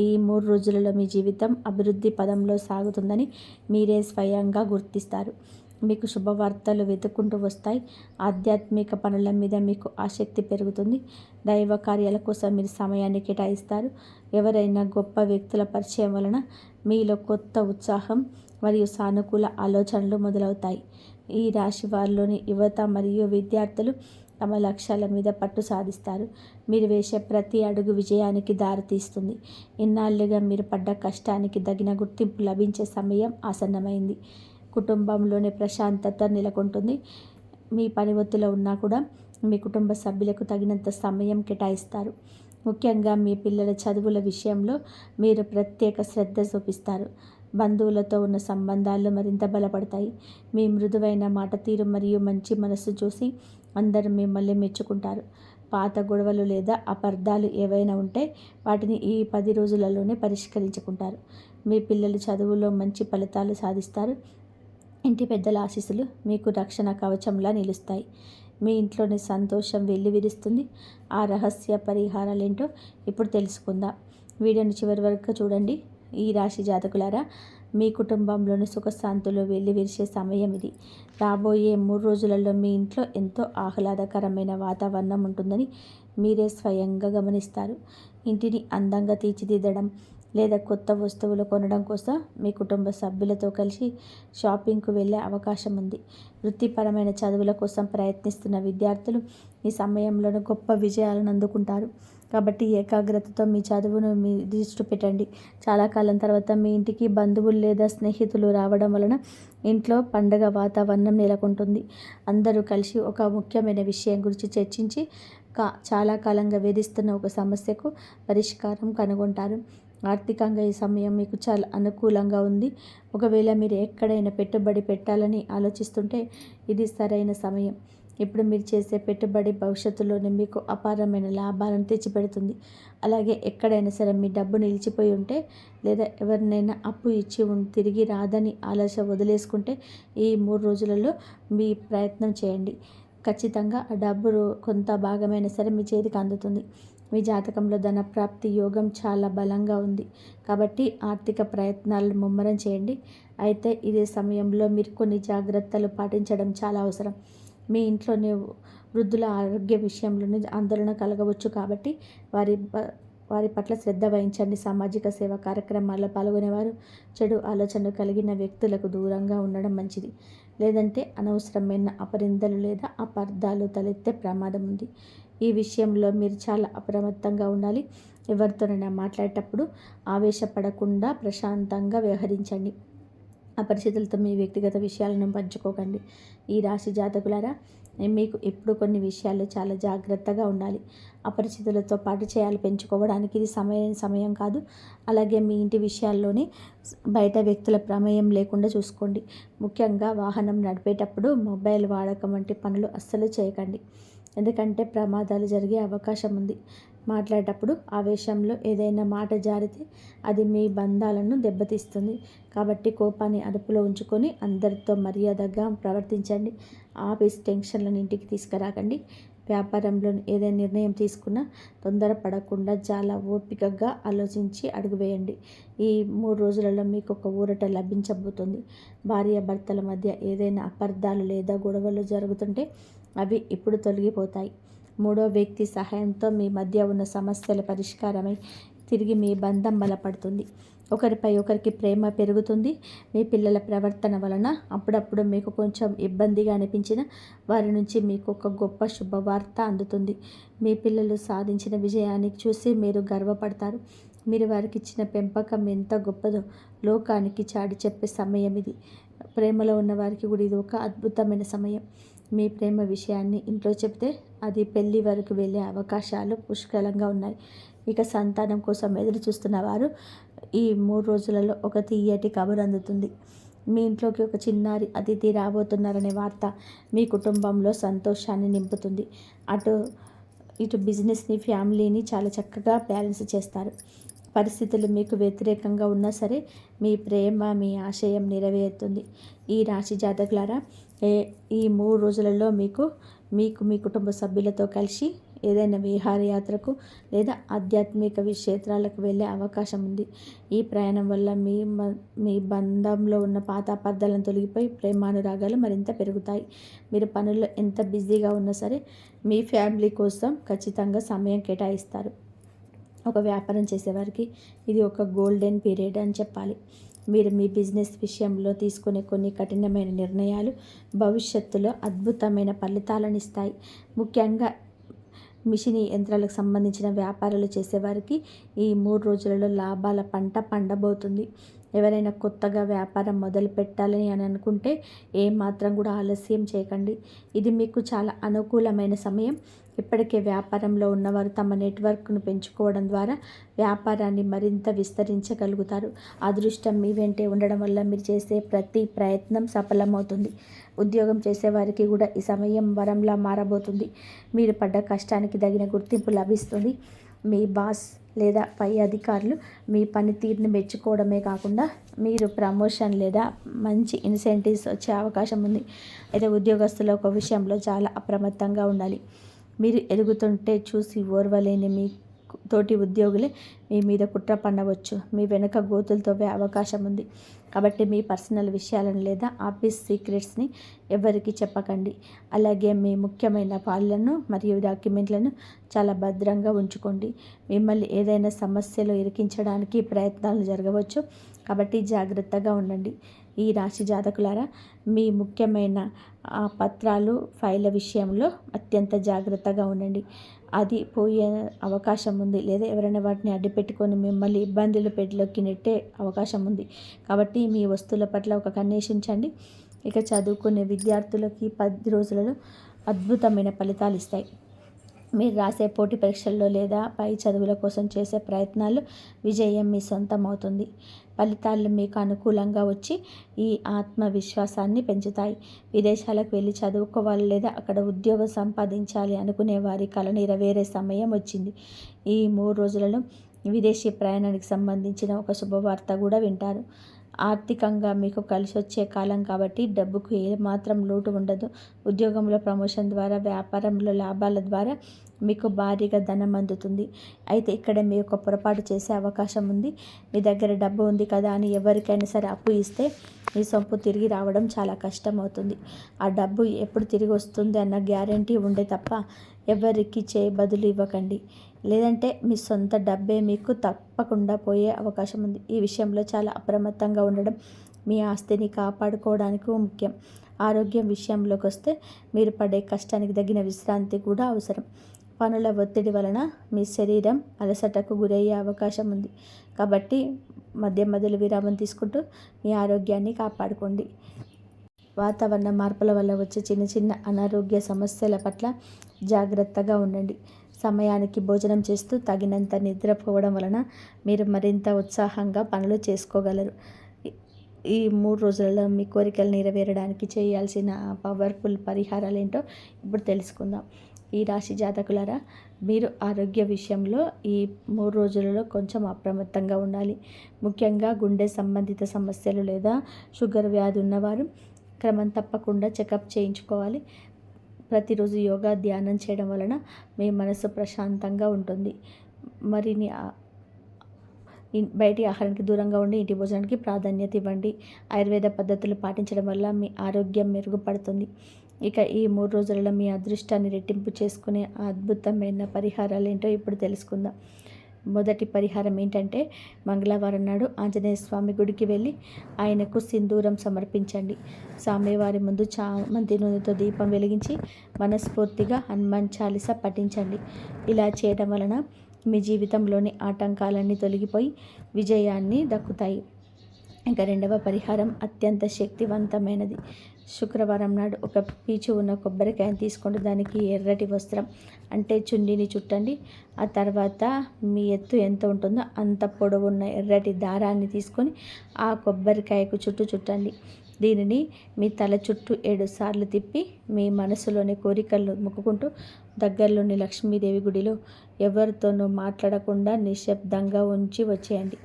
ఈ 3 రోజులలో మీ జీవితం అభివృద్ధి పదంలో సాగుతుందని మీరే స్వయంగా గుర్తిస్తారు. మీకు శుభవార్తలు వెతుక్కుంటూ వస్తాయి. ఆధ్యాత్మిక పనుల మీద మీకు ఆసక్తి పెరుగుతుంది. దైవ కార్యాల కోసం మీరు సమయాన్ని కేటాయిస్తారు. ఎవరైనా గొప్ప వ్యక్తుల పరిచయం వలన మీలో కొత్త ఉత్సాహం మరియు సానుకూల ఆలోచనలు మొదలవుతాయి. ఈ రాశి వారిలోని యువత మరియు విద్యార్థులు తమ లక్ష్యాల మీద పట్టు సాధిస్తారు. మీరు వేసే ప్రతి అడుగు విజయానికి దారితీస్తుంది. ఇన్నాళ్లుగా మీరు పడ్డ కష్టానికి తగిన గుర్తింపు లభించే సమయం ఆసన్నమైంది. కుటుంబంలోని ప్రశాంతత నెలకొంటుంది. మీ పని ఒత్తిడిలో ఉన్నా కూడా మీ కుటుంబ సభ్యులకు తగినంత సమయం కేటాయిస్తారు. ముఖ్యంగా మీ పిల్లల చదువుల విషయంలో మీరు ప్రత్యేక శ్రద్ధ చూపిస్తారు. బంధువులతో ఉన్న సంబంధాలు మరింత బలపడతాయి. మీ మృదువైన మాట తీరు మరియు మంచి మనస్సు చూసి అందరూ మిమ్మల్ని మెచ్చుకుంటారు. పాత గొడవలు లేదా అపార్థాలు ఏవైనా ఉంటే వాటిని ఈ 10 రోజులలోనే పరిష్కరించుకుంటారు. మీ పిల్లలు చదువులో మంచి ఫలితాలు సాధిస్తారు. ఇంటి పెద్దల ఆశీస్సులు మీకు రక్షణ కవచంలా నిలుస్తాయి. మీ ఇంట్లోని సంతోషం వెల్లివిరుస్తుంది. ఆ రహస్య పరిహారాలేంటో ఇప్పుడు తెలుసుకుందాం. వీడియోని చివరి వరకు చూడండి. ఈ రాశి జాతకులారా, మీ కుటుంబంలోని సుఖశాంతులు వెల్లివిరిసే సమయం ఇది. రాబోయే 3 రోజులలో మీ ఇంట్లో ఎంతో ఆహ్లాదకరమైన వాతావరణం ఉంటుందని మీరే స్వయంగా గమనిస్తారు. ఇంటిని అందంగా తీర్చిదిద్దడం లేదా కొత్త వస్తువులు కొనడం కోసం మీ కుటుంబ సభ్యులతో కలిసి షాపింగ్కు వెళ్ళే అవకాశం ఉంది. వృత్తిపరమైన చదువుల కోసం ప్రయత్నిస్తున్న విద్యార్థులు ఈ సమయంలోనూ గొప్ప విజయాలను అందుకుంటారు. కాబట్టి ఏకాగ్రతతో మీ చదువును మీ దృష్టి పెట్టండి. చాలా కాలం తర్వాత మీ ఇంటికి బంధువులు లేదా స్నేహితులు రావడం వలన ఇంట్లో పండగ వాతావరణం నెలకొంటుంది. అందరూ కలిసి ఒక ముఖ్యమైన విషయం గురించి చర్చించి చాలా కాలంగా వేధిస్తున్న ఒక సమస్యకు పరిష్కారం కనుగొంటారు. ఆర్థికంగా ఈ సమయం మీకు చాలా అనుకూలంగా ఉంది. ఒకవేళ మీరు ఎక్కడైనా పెట్టుబడి పెట్టాలని ఆలోచిస్తుంటే ఇది సరైన సమయం. ఇప్పుడు మీరు చేసే పెట్టుబడి భవిష్యత్తులోనే మీకు అపారమైన లాభాలను తెచ్చిపెడుతుంది. అలాగే ఎక్కడైనా సరే మీ డబ్బు నిలిచిపోయి ఉంటే లేదా ఎవరినైనా అప్పు ఇచ్చి తిరిగి రాదని ఆలోచన వదిలేసుకుంటే ఈ 3 రోజులలో మీ ప్రయత్నం చేయండి. ఖచ్చితంగా ఆ డబ్బు కొంత భాగమైనా సరే మీ చేతికి అందుతుంది. మీ జాతకంలో ధనప్రాప్తి యోగం చాలా బలంగా ఉంది. కాబట్టి ఆర్థిక ప్రయత్నాలను ముమ్మరం చేయండి. అయితే ఇదే సమయంలో మీరు కొన్ని జాగ్రత్తలు పాటించడం చాలా అవసరం. మీ ఇంట్లోనే వృద్ధుల ఆరోగ్య విషయంలోనే ఆందోళన కలగవచ్చు. కాబట్టి వారి వారి పట్ల శ్రద్ధ వహించండి. సామాజిక సేవా కార్యక్రమాల్లో పాల్గొనేవారు చెడు ఆలోచనలు కలిగిన వ్యక్తులకు దూరంగా ఉండడం మంచిది. లేదంటే అనవసరమైన అపరిందలు లేదా అపార్థాలు తలెత్తే ప్రమాదం ఉంది. ఈ విషయంలో మీరు చాలా అప్రమత్తంగా ఉండాలి. ఎవరితోనైనా మాట్లాడేటప్పుడు ఆవేశపడకుండా ప్రశాంతంగా వ్యవహరించండి. అపరిచితులతో మీ వ్యక్తిగత విషయాలను పంచుకోకండి. ఈ రాశి జాతకులారా, మీకు ఎప్పుడు కొన్ని విషయాల్లో చాలా జాగ్రత్తగా ఉండాలి. అపరిచితులతో పాటు చేయాలి పెంచుకోవడానికి ఇది సమయం కాదు. అలాగే మీ ఇంటి విషయాల్లోనే బయట వ్యక్తుల ప్రమేయం లేకుండా చూసుకోండి. ముఖ్యంగా వాహనం నడిపేటప్పుడు మొబైల్ వాడకం వంటి పనులు అస్సలు చేయకండి. ఎందుకంటే ప్రమాదాలు జరిగే అవకాశం ఉంది. మాట్లాడేటప్పుడు ఆవేశంలో ఏదైనా మాట జారితే అది మీ బంధాలను దెబ్బతీస్తుంది. కాబట్టి కోపాన్ని అదుపులో ఉంచుకొని అందరితో మర్యాదగా ప్రవర్తించండి. ఆఫీస్ టెన్షన్లను ఇంటికి తీసుకురాకండి. వ్యాపారంలో ఏదైనా నిర్ణయం తీసుకున్నా తొందరపడకుండా చాలా ఓపికగా ఆలోచించి అడుగు వేయండి. ఈ 3 రోజులలో మీకు ఒక ఊరట లభించబోతుంది. భార్యాభర్తల మధ్య ఏదైనా అపార్థాలు లేదా గొడవలు జరుగుతుంటే అవి ఇప్పుడు తొలగిపోతాయి. మూడో వ్యక్తి సహాయంతో మీ మధ్య ఉన్న సమస్యల పరిష్కారమై తిరిగి మీ బంధం బలపడుతుంది. ఒకరిపై ఒకరికి ప్రేమ పెరుగుతుంది. మీ పిల్లల ప్రవర్తన వలన అప్పుడప్పుడు మీకు కొంచెం ఇబ్బందిగా అనిపించిన వారి నుంచి మీకు ఒక గొప్ప శుభవార్త అందుతుంది. మీ పిల్లలు సాధించిన విజయాన్ని చూసి మీరు గర్వపడతారు. మీరు వారికి ఇచ్చిన పెంపకం ఎంత గొప్పదో లోకానికి చాటి చెప్పే సమయం ఇది. ప్రేమలో ఉన్న వారికి కూడా ఇది ఒక అద్భుతమైన సమయం. మీ ప్రేమ విషయాన్ని ఇంట్లో చెప్తే అది పెళ్ళి వరకు వెళ్ళే అవకాశాలు పుష్కలంగా ఉన్నాయి. ఇక సంతానం కోసం ఎదురు చూస్తున్న వారు ఈ 3 రోజులలో ఒక తీయటి కబురు అందుతుంది. మీ ఇంట్లోకి ఒక చిన్నారి అతిథి రాబోతున్నారనే వార్త మీ కుటుంబంలో సంతోషాన్ని నింపుతుంది. ఇటు బిజినెస్ని, ఫ్యామిలీని చాలా చక్కగా బ్యాలెన్స్ చేస్తారు. పరిస్థితులు మీకు వ్యతిరేకంగా ఉన్నా సరే మీ ప్రేమ, మీ ఆశయం నెరవేరుతుంది. ఈ రాశి జాతకులారా, ఈ 3 రోజులలో మీకు మీ కుటుంబ సభ్యులతో కలిసి ఏదైనా విహారయాత్రకు లేదా ఆధ్యాత్మిక క్షేత్రాలకు వెళ్ళే అవకాశం ఉంది. ఈ ప్రయాణం వల్ల మీ బంధంలో ఉన్న పాత అపార్థాలను తొలగిపోయి ప్రేమానురాగాలు మరింత పెరుగుతాయి. మీరు పనుల్లో ఎంత బిజీగా ఉన్నా సరే మీ ఫ్యామిలీ కోసం ఖచ్చితంగా సమయం కేటాయిస్తారు. ఒక వ్యాపారం చేసేవారికి ఇది ఒక గోల్డెన్ పీరియడ్ అని చెప్పాలి. మీరు మీ బిజినెస్ విషయంలో తీసుకునే కొన్ని కఠినమైన నిర్ణయాలు భవిష్యత్తులో అద్భుతమైన ఫలితాలను ఇస్తాయి. ముఖ్యంగా మిషనీ యంత్రాలకు సంబంధించిన వ్యాపారాలు చేసేవారికి ఈ 3 రోజులలో లాభాల పంట పండబోతుంది. ఎవరైనా కొత్తగా వ్యాపారం మొదలు పెట్టాలని అనుకుంటే ఏమాత్రం కూడా ఆలస్యం చేయకండి. ఇది మీకు చాలా అనుకూలమైన సమయం. ఇప్పటికే వ్యాపారంలో ఉన్నవారు తమ నెట్వర్క్ను పెంచుకోవడం ద్వారా వ్యాపారాన్ని మరింత విస్తరించగలుగుతారు. అదృష్టం మీ వెంటే ఉండడం వల్ల మీరు చేసే ప్రతి ప్రయత్నం సఫలమవుతుంది. ఉద్యోగం చేసేవారికి కూడా ఈ సమయం వరంలా మారబోతుంది. మీరు పడ్డ కష్టానికి తగిన గుర్తింపు లభిస్తుంది. మీ బాస్ లేదా పై అధికారులు మీ పనితీరుని మెచ్చుకోవడమే కాకుండా మీరు ప్రమోషన్ లేదా మంచి ఇన్సెంటివ్స్ వచ్చే అవకాశం ఉంది. అయితే ఉద్యోగస్తుల ఒక విషయంలో చాలా అప్రమత్తంగా ఉండాలి. మీరు ఎదుగుతుంటే చూసి ఓర్వలేని మీ తోటి ఉద్యోగులే మీ మీద కుట్ర పన్నవచ్చు. మీ వెనుక గోతులు తవ్వే అవకాశం ఉంది. కాబట్టి మీ పర్సనల్ విషయాలను లేదా ఆఫీస్ సీక్రెట్స్ని ఎవరికి చెప్పకండి. అలాగే మీ ముఖ్యమైన ఫైళ్ళను మరియు డాక్యుమెంట్లను చాలా భద్రంగా ఉంచుకోండి. మిమ్మల్ని ఏదైనా సమస్యలో ఇరికించడానికి ప్రయత్నాలు జరగవచ్చు. కాబట్టి జాగ్రత్తగా ఉండండి. ఈ రాశి జాతకులారా, మీ ముఖ్యమైన పత్రాలు, ఫైళ్ళ విషయంలో అత్యంత జాగ్రత్తగా ఉండండి. అది పోయే అవకాశం ఉంది లేదా ఎవరైనా వాటిని అడ్డుపెట్టుకొని మిమ్మల్ని ఇబ్బందులు పెట్టలోకి నెట్టే అవకాశం ఉంది. కాబట్టి మీ వస్తువుల పట్ల ఒక కన్నేషించండి. ఇక చదువుకునే విద్యార్థులకి 10 రోజులలో అద్భుతమైన ఫలితాలు ఇస్తాయి. మీరు రాసే పోటీ పరీక్షల్లో లేదా పై చదువుల కోసం చేసే ప్రయత్నాల్లో విజయం మీ సొంతం అవుతుంది. ఫలితాలు మీకు అనుకూలంగా వచ్చి ఈ ఆత్మవిశ్వాసాన్ని పెంచుతాయి. విదేశాలకు వెళ్ళి చదువుకోవాలి లేదా అక్కడ ఉద్యోగం సంపాదించాలి అనుకునే వారి కల నెరవేరే సమయం వచ్చింది. ఈ 3 రోజులలో విదేశీ ప్రయాణానికి సంబంధించిన ఒక శుభవార్త కూడా వింటారు. ఆర్థికంగా మీకు కలిసొచ్చే కాలం కాబట్టి డబ్బుకు ఏమాత్రం లోటు ఉండదు. ఉద్యోగంలో ప్రమోషన్ ద్వారా, వ్యాపారంలో లాభాల ద్వారా మీకు భారీగా ధనం అందుతుంది. అయితే ఇక్కడ మీ యొక్క పొరపాటు చేసే అవకాశం ఉంది. మీ దగ్గర డబ్బు ఉంది కదా అని ఎవరికైనా సరే అప్పు ఇస్తే మీ సొంపు తిరిగి రావడం చాలా కష్టం అవుతుంది. ఆ డబ్బు ఎప్పుడు తిరిగి వస్తుంది అన్న గ్యారంటీ ఉండే తప్ప ఎవరికి బదులు ఇవ్వకండి. లేదంటే మీ సొంత డబ్బే మీకు తప్పకుండా పోయే అవకాశం ఉంది. ఈ విషయంలో చాలా అప్రమత్తంగా ఉండడం మీ ఆస్తిని కాపాడుకోవడానికి ముఖ్యం. ఆరోగ్యం విషయంలోకి వస్తే మీరు పడే కష్టానికి తగిన విశ్రాంతి కూడా అవసరం. పనుల ఒత్తిడి వలన మీ శరీరం అలసటకు గురయ్యే అవకాశం ఉంది. కాబట్టి మధ్యలో విరామం తీసుకుంటూ మీ ఆరోగ్యాన్ని కాపాడుకోండి. వాతావరణ మార్పుల వల్ల వచ్చే చిన్న చిన్న అనారోగ్య సమస్యల పట్ల జాగ్రత్తగా ఉండండి. సమయానికి భోజనం చేస్తూ తగినంత నిద్రపోవడం వలన మీరు మరింత ఉత్సాహంగా పనులు చేసుకోగలరు. ఈ 3 రోజులలో మీ కోరికలు నెరవేరడానికి చేయాల్సిన పవర్ఫుల్ పరిహారాలు ఏంటో ఇప్పుడు తెలుసుకుందాం. ఈ రాశి జాతకులారా, మీరు ఆరోగ్య విషయంలో ఈ 3 రోజులలో కొంచెం అప్రమత్తంగా ఉండాలి. ముఖ్యంగా గుండె సంబంధిత సమస్యలు లేదా షుగర్ వ్యాధి ఉన్నవారు క్రమం తప్పకుండా చెకప్ చేయించుకోవాలి. ప్రతిరోజు యోగా, ధ్యానం చేయడం వలన మీ మనసు ప్రశాంతంగా ఉంటుంది. మరిన్ని బయటి ఆహారానికి దూరంగా ఉండి ఇంటి భోజనానికి ప్రాధాన్యత ఇవ్వండి. ఆయుర్వేద పద్ధతులు పాటించడం వల్ల మీ ఆరోగ్యం మెరుగుపడుతుంది. ఇక ఈ 3 రోజులలో మీ అదృష్టాన్ని రెట్టింపు చేసుకునే అద్భుతమైన పరిహారాలు ఏంటో ఇప్పుడు తెలుసుకుందాం. మొదటి పరిహారం ఏంటంటే, మంగళవారం నాడు ఆంజనేయ స్వామి గుడికి వెళ్ళి ఆయనకు సింధూరం సమర్పించండి. స్వామివారి ముందు చామంతి నూనెతో దీపం వెలిగించి మనస్ఫూర్తిగా హనుమాన్ చాలీస పఠించండి. ఇలా చేయడం వలన మీ జీవితంలోని ఆటంకాలన్నీ తొలగిపోయి విజయాన్ని దక్కుతాయి. ఇక రెండవ పరిహారం అత్యంత శక్తివంతమైనది. శుక్రవారం నాడు ఒక పీచు ఉన్న కొబ్బరికాయను తీసుకొని దానికి ఎర్రటి వస్త్రం అంటే చున్నీని చుట్టండి. ఆ తర్వాత మీ ఎత్తు ఎంత ఉంటుందో అంత పొడవున్న ఎర్రటి దారాన్ని తీసుకొని ఆ కొబ్బరికాయకు చుట్టండి. దీనిని మీ తల చుట్టూ 7 సార్లు తిప్పి మీ మనసులోని కోరికలు మొక్కుకుంటూ దగ్గరలోని లక్ష్మీదేవి గుడిలో ఎవరితోనూ మాట్లాడకుండా నిశ్శబ్దంగా ఉంచి వచ్చేయండి.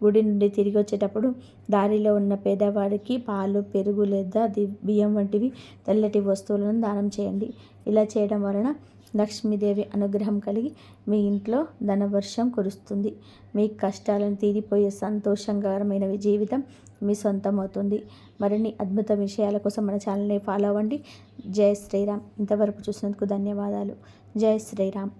గుడి నుండి తిరిగి వచ్చేటప్పుడు దారిలో ఉన్న పేదవాడికి పాలు, పెరుగు లేదా బియ్యం వంటివి తెల్లటి వస్తువులను దానం చేయండి. ఇలా చేయడం వలన లక్ష్మీదేవి అనుగ్రహం కలిగి మీ ఇంట్లో ధనవర్షం కురుస్తుంది. మీ కష్టాలను తీరిపోయే సంతోషకరమైన జీవితం మీ సొంతం అవుతుంది. మరిన్ని అద్భుత విషయాల కోసం మన ఛానల్ని ఫాలో అవ్వండి. జై శ్రీరామ్. ఇంతవరకు చూసినందుకు ధన్యవాదాలు. జై శ్రీరామ్.